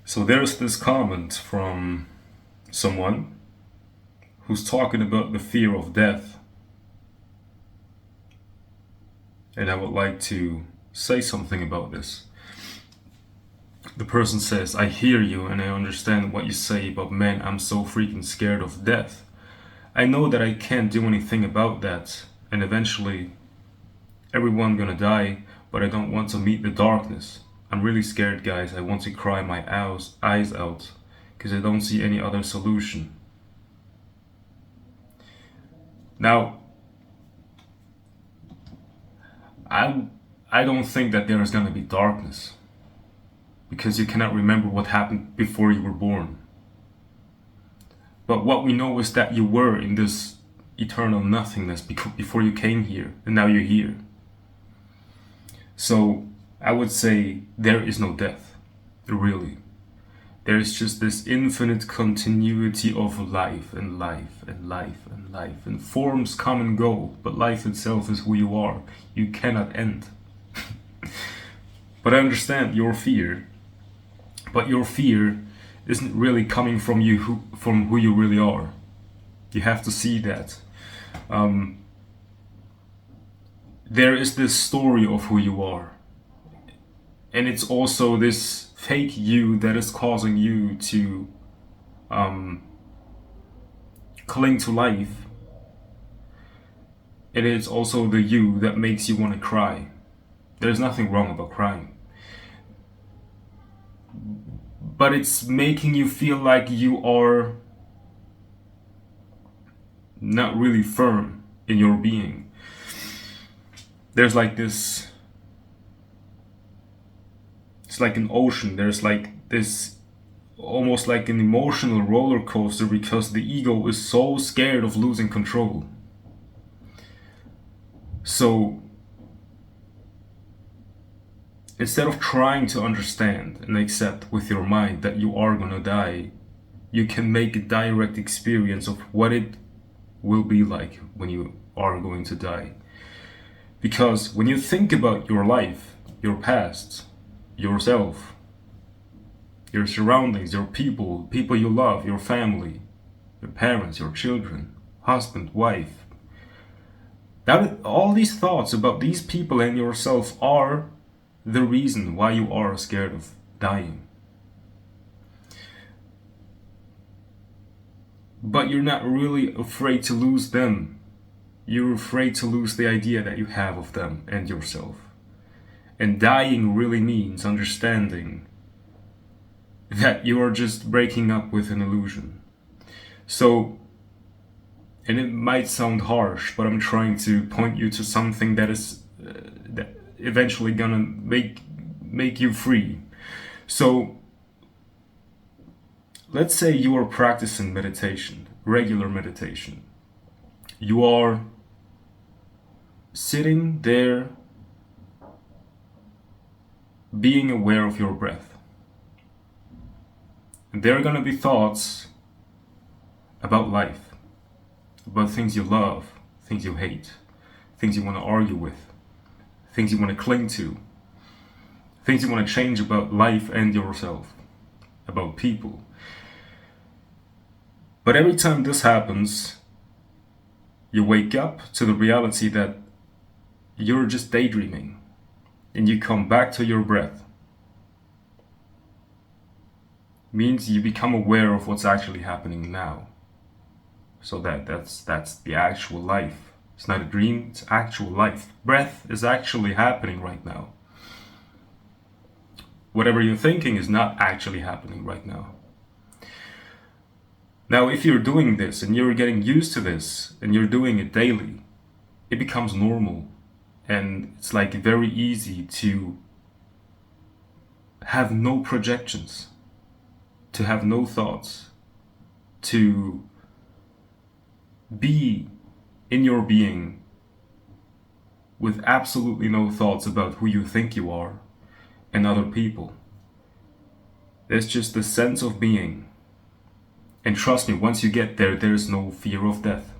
So there's this comment from someone who's talking about the fear of death. And I would like to say something about this. The person says, I hear you and I understand what you say, but man, I'm so freaking scared of death. I know that I can't do anything about that, and eventually everyone gonna die, but I don't want to meet the darkness. I'm really scared, guys. I want to cry my eyes out, because I don't see any other solution. Now, I, I don't think that there is gonna be darkness, because you cannot remember what happened before you were born. But what we know is that you were in this eternal nothingness before you came here, and now you're here. So I would say there is no death, really. There is just this infinite continuity of life and life and life and life, and forms come and go, but life itself is who you are. You cannot end. But I understand your fear, but your fear isn't really coming from from who you really are. You have to see that. There is this story of who you are, and it's also this fake you that is causing you to cling to life. And it's also the you that makes you want to cry. There's nothing wrong about crying, but it's making you feel like you are not really firm in your being. There's like this, it's like an ocean. There's like this, almost like an emotional roller coaster, because the ego is so scared of losing control. So instead of trying to understand and accept with your mind that you are gonna die, you can make a direct experience of what it will be like when you are going to die. Because when you think about your life, your past, yourself, your surroundings, your people you love, your family, your parents, your children, husband, wife, that all these thoughts about these people and yourself are the reason why you are scared of dying. But you're not really afraid to lose them. You're afraid to lose the idea that you have of them and yourself. And dying really means understanding that you are just breaking up with an illusion. So, and it might sound harsh, but I'm trying to point you to something that is that eventually gonna make you free. So let's say you are practicing meditation, regular meditation. You are sitting there being aware of your breath. And there are gonna be thoughts about life, about things you love, things you hate, things you want to argue with, things you want to cling to, things you want to change about life and yourself, about people. But every time this happens, you wake up to the reality that you're just daydreaming, and you come back to your breath. Means you become aware of what's actually happening now. So that's the actual life. It's not a dream, it's actual life. Breath is actually happening right now. Whatever you're thinking is not actually happening right now. Now, if you're doing this and you're getting used to this and you're doing it daily, it becomes normal. And it's like very easy to have no projections, to have no thoughts, to be in your being with absolutely no thoughts about who you think you are and other people. There's just the sense of being. And trust me, once you get there, there's no fear of death.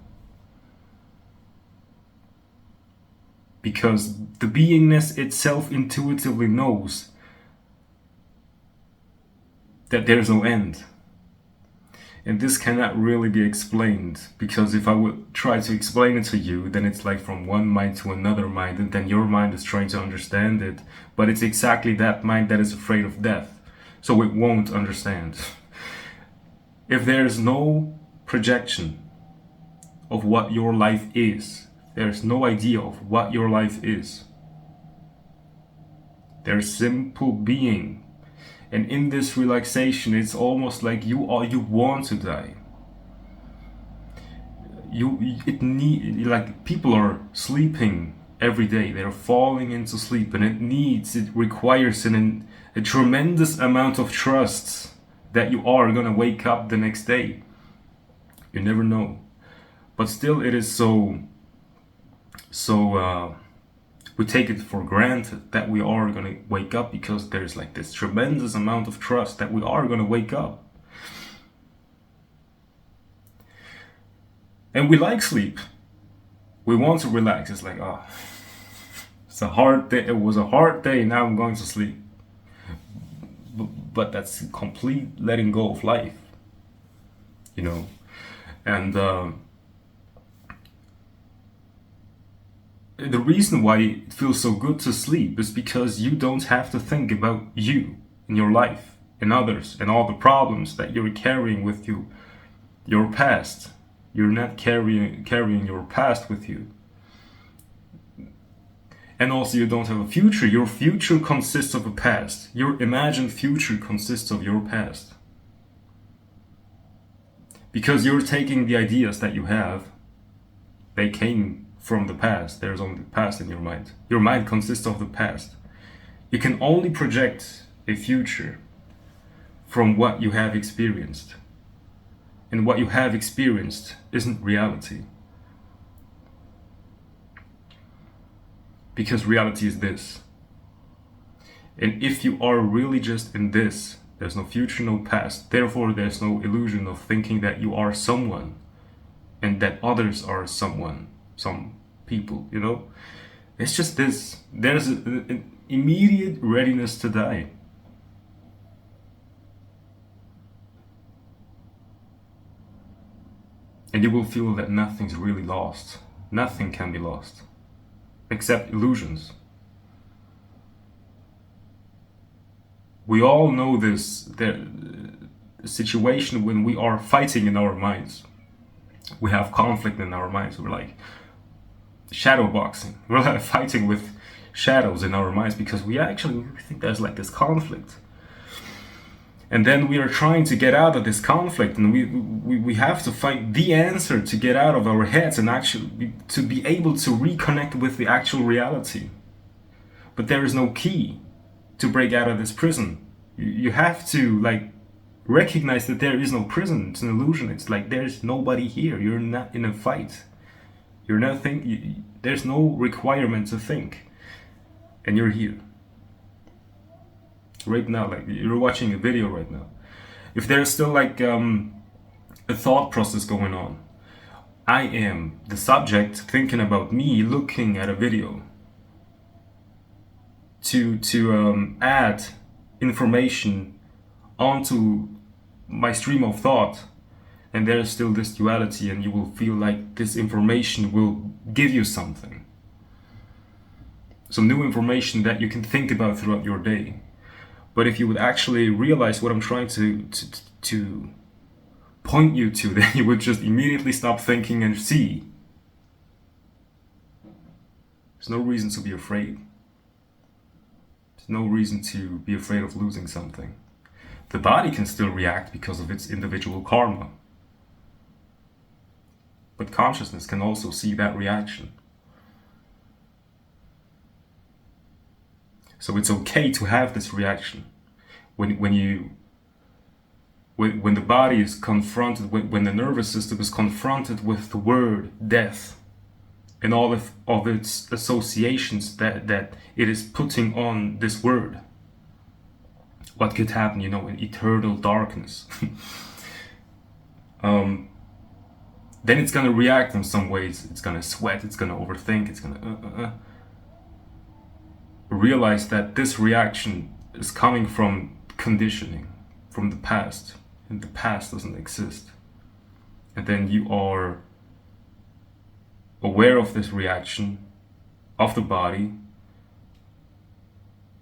Because the beingness itself intuitively knows that there's no end. And this cannot really be explained, because if I would try to explain it to you, then it's like from one mind to another mind, and then your mind is trying to understand it, but it's exactly that mind that is afraid of death, so it won't understand. If there's no projection of what your life is, there's no idea of what your life is. There's simple being. And in this relaxation, it's almost like you want to die. Like people are sleeping every day. They're falling into sleep, and it requires a tremendous amount of trust that you are gonna wake up the next day. You never know. But still, it is so we take it for granted that we are going to wake up, because there's like this tremendous amount of trust that we are going to wake up. And we like sleep. We want to relax. It's like, it's a hard day. It was a hard day. Now I'm going to sleep. But that's complete letting go of life, you know. And the reason why it feels so good to sleep is because you don't have to think about you in your life and others and all the problems that you're carrying with you, your past. You're not carrying your past with you. And also, you don't have a future. Your future consists of a past. Your imagined future consists of your past. Because you're taking the ideas that you have, they came from the past. There's only the past in your mind. Your mind consists of the past. You can only project a future from what you have experienced. And what you have experienced isn't reality. Because reality is this. And if you are really just in this, there's no future, no past. Therefore, there's no illusion of thinking that you are someone and that others are someone, some people, you know? It's just this. There's an immediate readiness to die. And you will feel that nothing's really lost. Nothing can be lost. Except illusions. We all know this, the situation when we are fighting in our minds. We have conflict in our minds. We're like shadow boxing. We're like fighting with shadows in our minds because we think there's like this conflict. And then we are trying to get out of this conflict, and we have to find the answer to get out of our heads and actually to be able to reconnect with the actual reality. But there is no key to break out of this prison. You have to like recognize that there is no prison. It's an illusion. It's like there's nobody here. You're not in a fight. You're not there's no requirement to think, and you're here. Right now, like you're watching a video right now. If there's still like a thought process going on, I am the subject thinking about me looking at a video to add information onto my stream of thought, and there's still this duality, and you will feel like this information will give you something, some new information that you can think about throughout your day. But if you would actually realize what I'm trying to point you to, then you would just immediately stop thinking and see. There's no reason to be afraid. There's no reason to be afraid of losing something. The body can still react because of its individual karma. But consciousness can also see that reaction. So it's okay to have this reaction when the body is confronted, when the nervous system is confronted with the word death and all of its associations that it is putting on this word. What could happen, in eternal darkness? Then it's gonna react in some ways. It's gonna sweat. It's gonna overthink. It's gonna realize that this reaction is coming from conditioning, from the past, and the past doesn't exist. And then you are aware of this reaction of the body,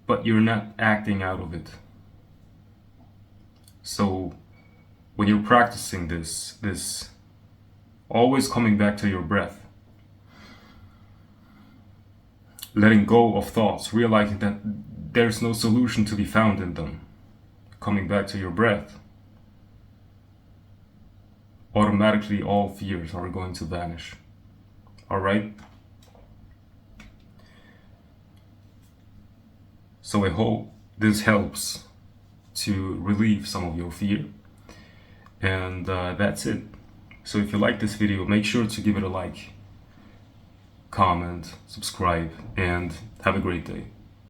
but you're not acting out of it. So when you're practicing this always coming back to your breath, letting go of thoughts, realizing that there's no solution to be found in them, coming back to your breath, automatically all fears are going to vanish. All right? So I hope this helps to relieve some of your fear. And that's it. So if you like this video, make sure to give it a like, comment, subscribe, and have a great day.